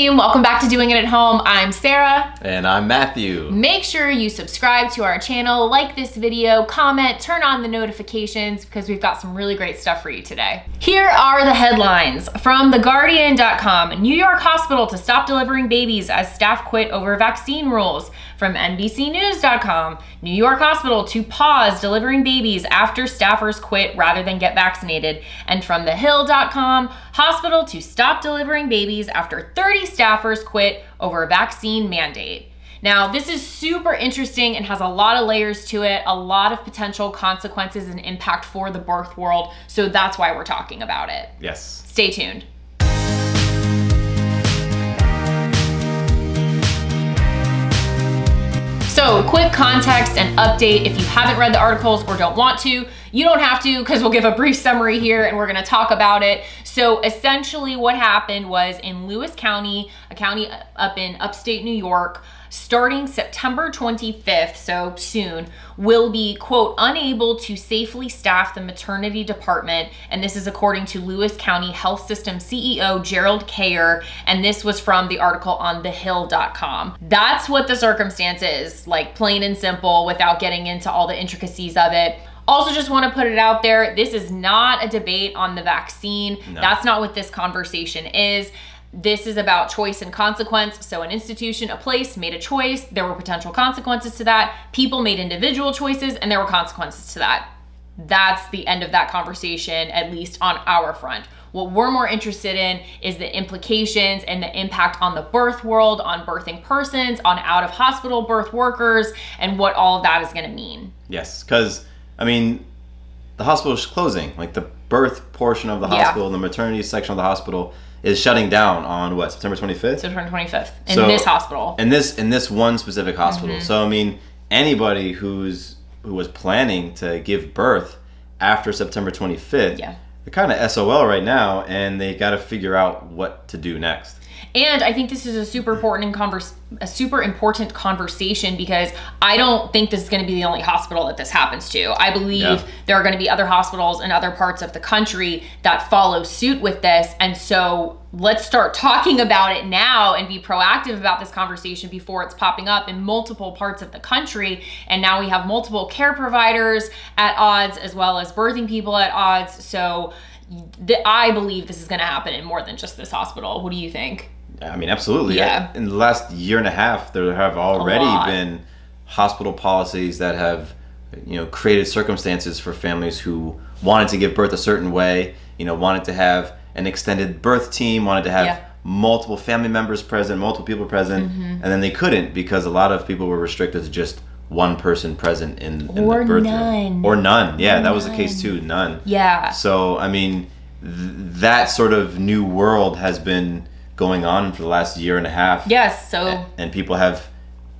team, welcome back to Doing It at Home. I'm Sarah. And I'm Matthew. Make sure you subscribe to our channel, like this video, comment, turn on the notifications because we've got some really great stuff for you today. Here are the headlines from TheGuardian.com. New York hospital to stop delivering babies as staff quit over vaccine rules. From NBCnews.com, New York hospital to pause delivering babies after staffers quit rather than get vaccinated. And from TheHill.com, hospital to stop delivering babies after 30 staffers quit over a vaccine mandate. Now, this is super interesting and has a lot of layers to it, a lot of potential consequences and impact for the birth world. So that's why we're talking about it. Yes. Stay tuned. So, quick context and update. If you haven't read the articles or don't want to, you don't have to because we'll give a brief summary here and we're going to talk about it. So essentially what happened was in Lewis County, a county up in upstate New York, starting September 25th, so soon, will be, quote, unable to safely staff the maternity department. And this is according to Lewis County Health System CEO Gerald Kayer. And this was from the article on thehill.com. That's what the circumstance is, like plain and simple, without getting into all the intricacies of it. Also, just want to put it out there, this is not a debate on the vaccine. No. That's not what this conversation is. This is about choice and consequence. So an institution, a place made a choice. There were potential consequences to that. People made individual choices and there were consequences to that. That's the end of that conversation, at least on our front. What we're more interested in is the implications and the impact on the birth world, on birthing persons, on out of hospital birth workers, and what all of that is going to mean. Yes, because I mean, the hospital is closing. Like the birth portion of the hospital, the maternity section of the hospital is shutting down on what, September 25th? September 25th in this hospital. In this one specific hospital. Mm-hmm. So I mean, anybody who was planning to give birth after September 25th, they're kind of SOL right now, and they got to figure out what to do next. And I think this is a super important conversation because I don't think this is going to be the only hospital that this happens to. I believe there are going to be other hospitals in other parts of the country that follow suit with this. And so let's start talking about it now and be proactive about this conversation before it's popping up in multiple parts of the country. And now we have multiple care providers at odds as well as birthing people at odds. So I believe this is going to happen in more than just this hospital. What do you think? I mean, absolutely. Yeah. In the last year and a half, there have already been hospital policies that have, created circumstances for families who wanted to give birth a certain way, wanted to have an extended birth team, wanted to have multiple family members present, multiple people present, and then they couldn't because a lot of people were restricted to just one person present in the birth room. Or none. Yeah, that was the case too. None. Yeah. So, I mean, that sort of new world has been going on for the last year and a half. Yes, so and people have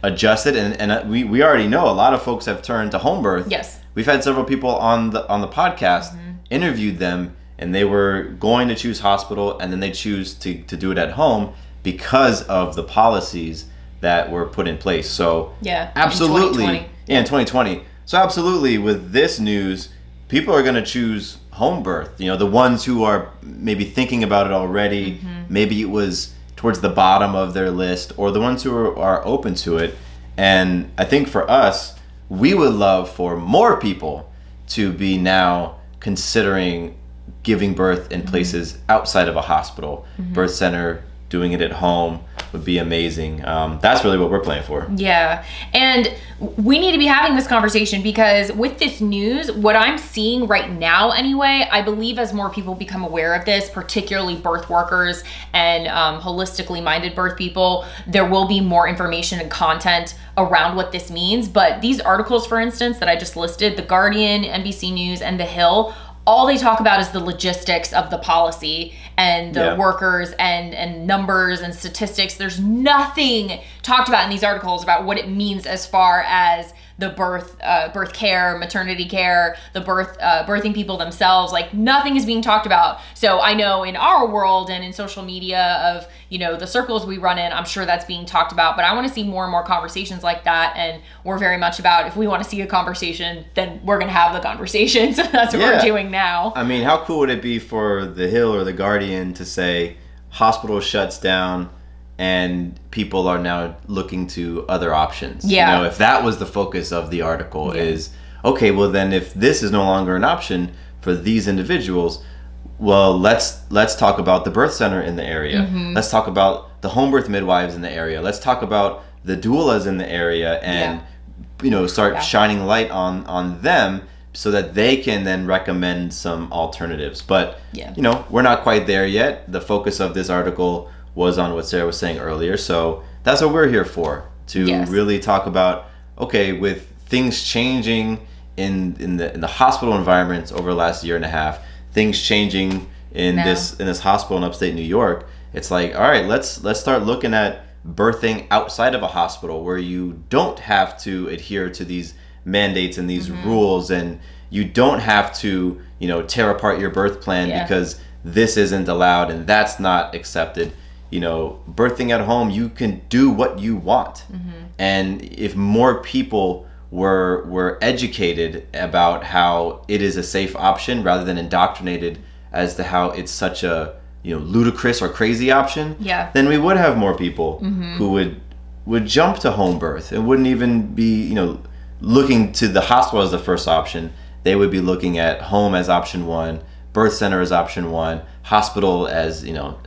adjusted, and we already know a lot of folks have turned to home birth. Yes, we've had several people on the podcast, interviewed them, and they were going to choose hospital, and then they choose to do it at home because of the policies that were put in place. So absolutely, in 2020. So absolutely, with this news, people are going to choose home birth. The ones who are maybe thinking about it already, maybe it was towards the bottom of their list, or the ones who are open to it. And I think for us, we would love for more people to be now considering giving birth in places outside of a hospital, birth center, doing it at home would be amazing. That's really what we're playing for. Yeah, and we need to be having this conversation because with this news, what I'm seeing right now anyway, I believe as more people become aware of this, particularly birth workers and holistically minded birth people, there will be more information and content around what this means. But these articles, for instance, that I just listed, The Guardian, NBC News, and The Hill, all they talk about is the logistics of the policy and the workers and numbers and statistics. There's nothing talked about in these articles about what it means as far as the birth care, maternity care, the birthing people themselves. Like nothing is being talked about. So I know in our world and in social media of, the circles we run in, I'm sure that's being talked about, but I want to see more and more conversations like that. And we're very much about, if we want to see a conversation, then we're going to have the conversation. So that's what we're doing now. I mean, how cool would it be for The Hill or The Guardian to say hospital shuts down, and people are now looking to other options. Yeah. You know, if that was the focus of the article is, okay, well then if this is no longer an option for these individuals, well, let's talk about the birth center in the area. Let's talk about the home birth midwives in the area. Let's talk about the doulas in the area, and you know, start shining light on them so that they can then recommend some alternatives. But you know, we're not quite there yet. The focus of this article was on what Sarah was saying earlier. So that's what we're here for, to really talk about, okay, with things changing in the hospital environments over the last year and a half, things changing in this hospital in upstate New York, it's like, all right, let's start looking at birthing outside of a hospital where you don't have to adhere to these mandates and these rules, and you don't have to, you know, tear apart your birth plan because this isn't allowed and that's not accepted. You know, birthing at home, you can do what you want. And if more people were educated about how it is a safe option rather than indoctrinated as to how it's such a, you know, ludicrous or crazy option, then we would have more people who would jump to home birth and wouldn't even be, you know, looking to the hospital as the first option. They would be looking at home as option one, birth center as option one, hospital as, you know,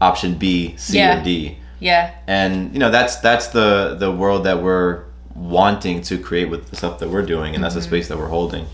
option B, C, or D. And you know, that's the world that we're wanting to create with the stuff that we're doing, and that's the space that we're holding.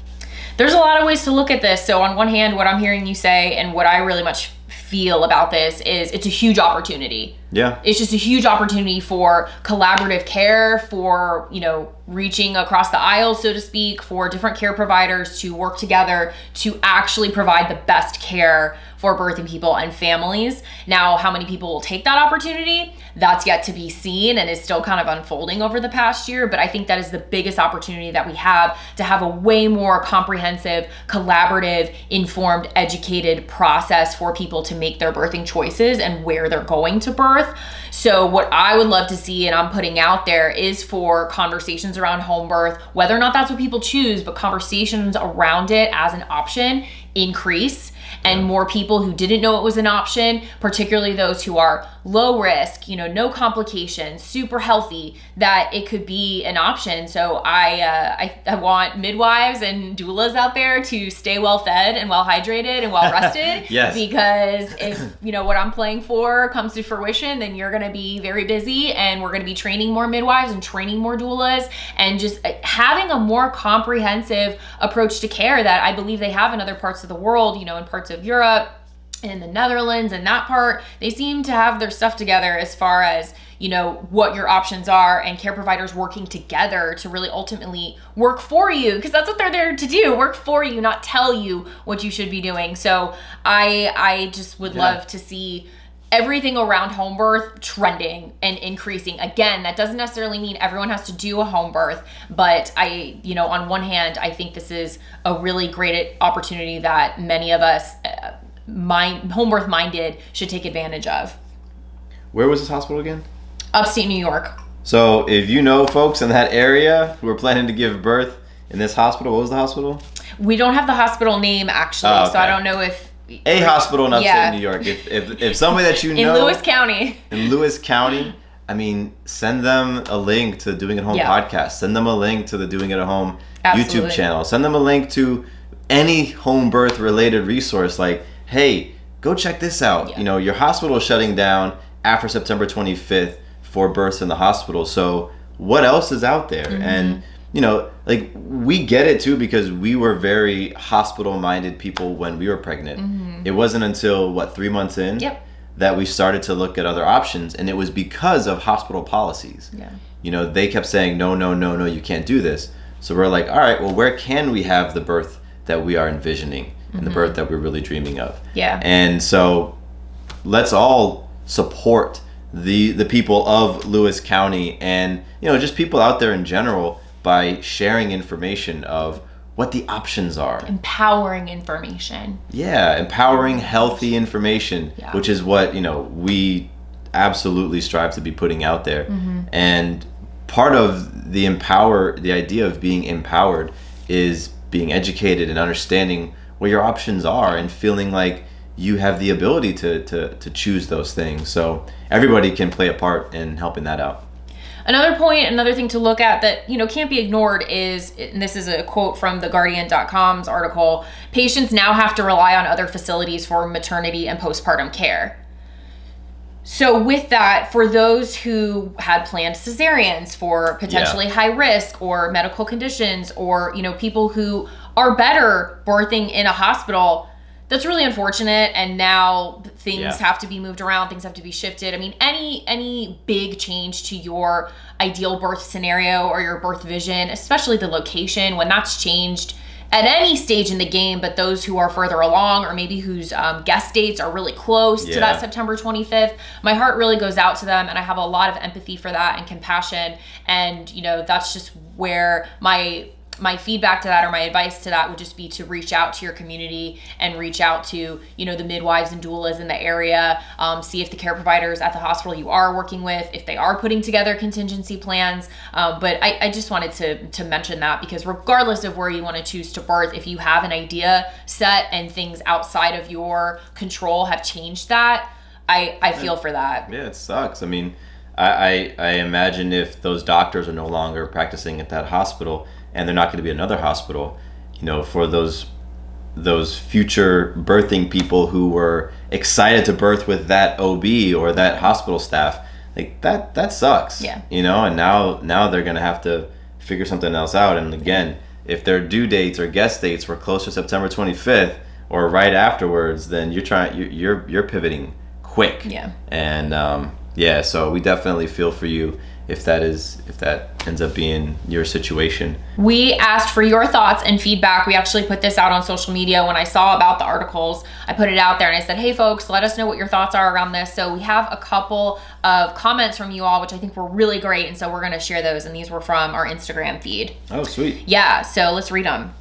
There's a lot of ways to look at this. So on one hand, what I'm hearing you say and what I really much feel about this is it's a huge opportunity. It's just a huge opportunity for collaborative care, for, you know, reaching across the aisle, so to speak, for different care providers to work together to actually provide the best care for birthing people and families. Now, how many people will take that opportunity? That's yet to be seen and is still kind of unfolding over the past year. But I think that is the biggest opportunity that we have to have a way more comprehensive, collaborative, informed, educated process for people to make their birthing choices and where they're going to birth. So what I would love to see, and I'm putting out there, is for conversations around home birth, whether or not that's what people choose, but conversations around it as an option increase, and more people who didn't know it was an option, particularly those who are low risk, you know, no complications, super healthy, that it could be an option. So I want midwives and doulas out there to stay well fed and well hydrated and well rested. Because if, you know, what I'm playing for comes to fruition, then you're going to be very busy, and we're going to be training more midwives and training more doulas, and just having a more comprehensive approach to care that I believe they have in other parts of the world, you know, in parts of Europe, in the Netherlands, and that part, they seem to have their stuff together as far as, you know, what your options are, and care providers working together to really ultimately work for you, because that's what they're there to do, work for you, not tell you what you should be doing. So I just would love to see everything around home birth trending and increasing. Again, that doesn't necessarily mean everyone has to do a home birth, but you know, on one hand, I think this is a really great opportunity that many of us home birth minded should take advantage of. Where was this hospital again? Upstate New York. So if you know folks in that area who are planning to give birth in this hospital, what was the hospital? We don't have the hospital name, actually, so I don't know if... A hospital in upstate New York. If somebody that you know... In Lewis County. In Lewis County, I mean, send them a link to the Doing It at Home podcast. Send them a link to the Doing It at Home YouTube channel. Send them a link to any home birth related resource. Like, hey, go check this out. You know, your hospital is shutting down after September 25th for births in the hospital. So what else is out there? And, you know, like, we get it too, because we were very hospital minded people when we were pregnant. It wasn't until 3 months in that we started to look at other options, and it was because of hospital policies. You know, they kept saying, no, you can't do this. So we're like, all right, well, where can we have the birth that we are envisioning and the birth that we're really dreaming of? And so let's all support the people of Lewis County, and, you know, just people out there in general, by sharing information of what the options are. Empowering information. Empowering healthy information, which is what, you know, we absolutely strive to be putting out there. And part of the idea of being empowered is being educated and understanding what your options are, and feeling like you have the ability to choose those things. So everybody can play a part in helping that out. Another point, another thing to look at that, can't be ignored is, and this is a quote from theguardian.com's article, patients now have to rely on other facilities for maternity and postpartum care. So with that, for those who had planned cesareans for potentially high risk or medical conditions, or, people who are better birthing in a hospital, that's really unfortunate. And now things have to be moved around. Things have to be shifted. I mean, any big change to your ideal birth scenario or your birth vision, especially the location, when that's changed at any stage in the game, but those who are further along or maybe whose guest dates are really close to that September 25th, my heart really goes out to them. And I have a lot of empathy for that and compassion. And, that's just where my feedback to that, or my advice to that, would just be to reach out to your community and reach out to, the midwives and doulas in the area, see if the care providers at the hospital you are working with, if they are putting together contingency plans. But I just wanted to mention that, because regardless of where you want to choose to birth, if you have an idea set and things outside of your control have changed that, I feel for that. Yeah, it sucks. I mean, I imagine if those doctors are no longer practicing at that hospital, and they're not going to be another hospital, for those future birthing people who were excited to birth with that OB or that hospital staff, like that sucks. Yeah. And now they're going to have to figure something else out. And again, if their due dates or guest dates were close to September 25th or right afterwards, then you're pivoting quick. Yeah. And so we definitely feel for you if that ends up being your situation. We asked for your thoughts and feedback. We actually put this out on social media. When I saw about the articles, I put it out there and I said, hey folks, let us know what your thoughts are around this. So we have a couple of comments from you all, which I think were really great. And so we're going to share those. And these were from our Instagram feed. Oh, sweet. Yeah. So let's read them.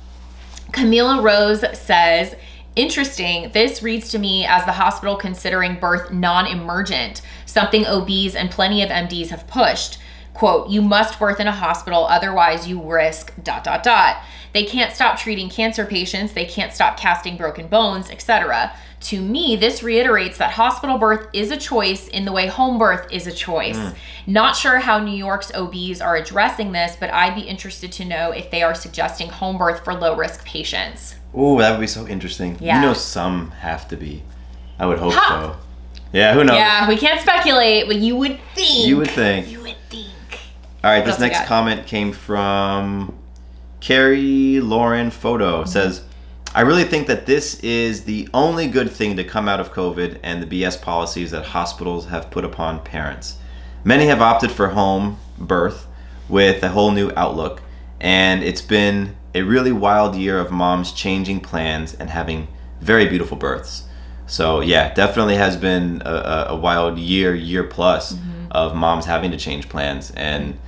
Camila Rose says, interesting. This reads to me as the hospital considering birth non-emergent, something OBs and plenty of MDs have pushed. Quote, you must birth in a hospital, otherwise you risk ... They can't stop treating cancer patients. They can't stop casting broken bones, etc. To me, this reiterates that hospital birth is a choice in the way home birth is a choice. Not sure how New York's OBs are addressing this, but I'd be interested to know if they are suggesting home birth for low-risk patients. Oh, that would be so interesting. Yeah. Some have to be. I would hope so. Yeah, who knows? Yeah, we can't speculate, but you would think. You would think. All right, this next got? comment came from Carrie Lauren Photo. It says, I really think that this is the only good thing to come out of COVID and the BS policies that hospitals have put upon parents. Many have opted for home birth with a whole new outlook, and it's been a really wild year of moms changing plans and having very beautiful births. So yeah, definitely has been a wild year plus of moms having to change plans and,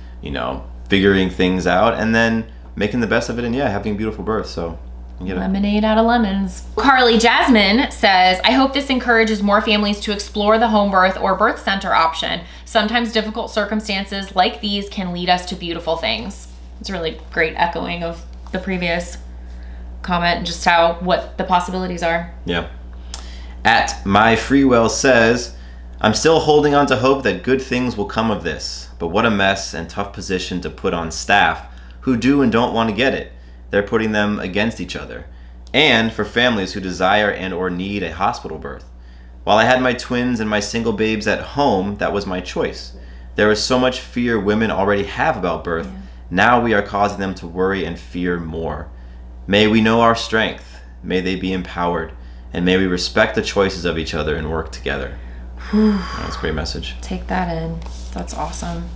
figuring things out and then making the best of it and having beautiful births. So lemonade out of lemons. Carly Jasmine says, I hope this encourages more families to explore the home birth or birth center option. Sometimes difficult circumstances like these can lead us to beautiful things. It's a really great echoing of the previous comment and just what the possibilities are. Yeah. At My Freewell says, I'm still holding on to hope that good things will come of this, but what a mess and tough position to put on staff who do and don't want to get it. They're putting them against each other. And for families who desire and or need a hospital birth. While I had my twins and my single babes at home, that was my choice. There is so much fear women already have about birth. Now we are causing them to worry and fear more. May we know our strength. May they be empowered. And may we respect the choices of each other and work together. That's a great message. Take that in. That's awesome.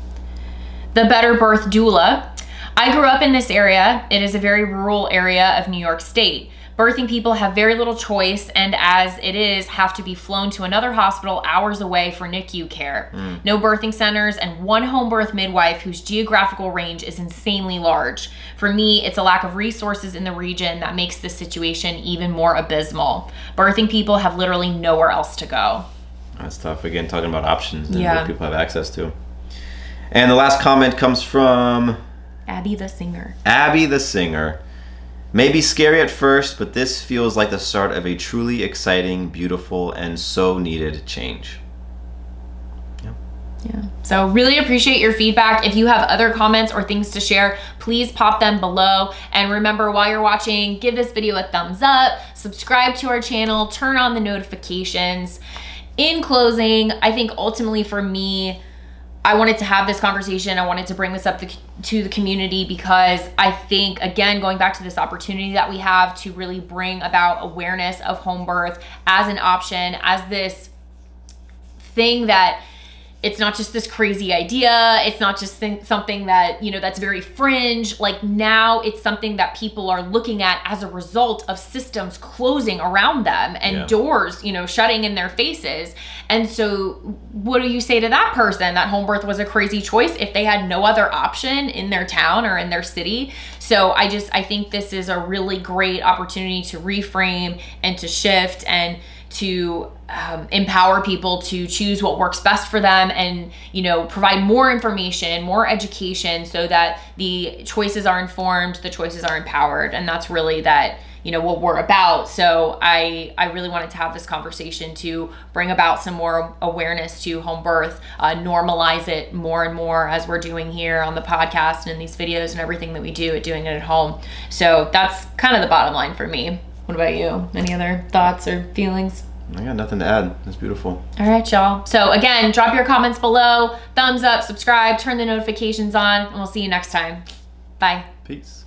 The Better Birth Doula. I grew up in this area. It is a very rural area of New York State. Birthing people have very little choice, and as it is, have to be flown to another hospital hours away for NICU care. No birthing centers, and one home birth midwife whose geographical range is insanely large. For me, it's a lack of resources in the region that makes this situation even more abysmal. Birthing people have literally nowhere else to go. That's tough. Again, talking about options and what people have access to. And the last comment comes from Abby the Singer. Abby the Singer. may be scary at first, but this feels like the start of a truly exciting, beautiful, and so needed change. Yeah. So really appreciate your feedback. If you have other comments or things to share, please pop them below. And remember, while you're watching, give this video a thumbs up, subscribe to our channel, turn on the notifications. In closing, I think ultimately for me, I wanted to have this conversation. I wanted to bring this up to the community because I think, again, going back to this opportunity that we have to really bring about awareness of home birth as an option, as this thing that it's not just this crazy idea. It's not just something that, that's very fringe. Like now it's something that people are looking at as a result of systems closing around them and doors, shutting in their faces. And so what do you say to that person that home birth was a crazy choice if they had no other option in their town or in their city? So I think this is a really great opportunity to reframe and to shift and to empower people to choose what works best for them and, provide more information, more education so that the choices are informed, the choices are empowered. And that's really what we're about. So I really wanted to have this conversation to bring about some more awareness to home birth, normalize it more and more as we're doing here on the podcast and in these videos and everything that we do at Doing It at Home. So that's kind of the bottom line for me. What about you? Any other thoughts or feelings? I got nothing to add. That's beautiful. All right, y'all. So again, drop your comments below, thumbs up, subscribe, turn the notifications on, and we'll see you next time. Bye. Peace.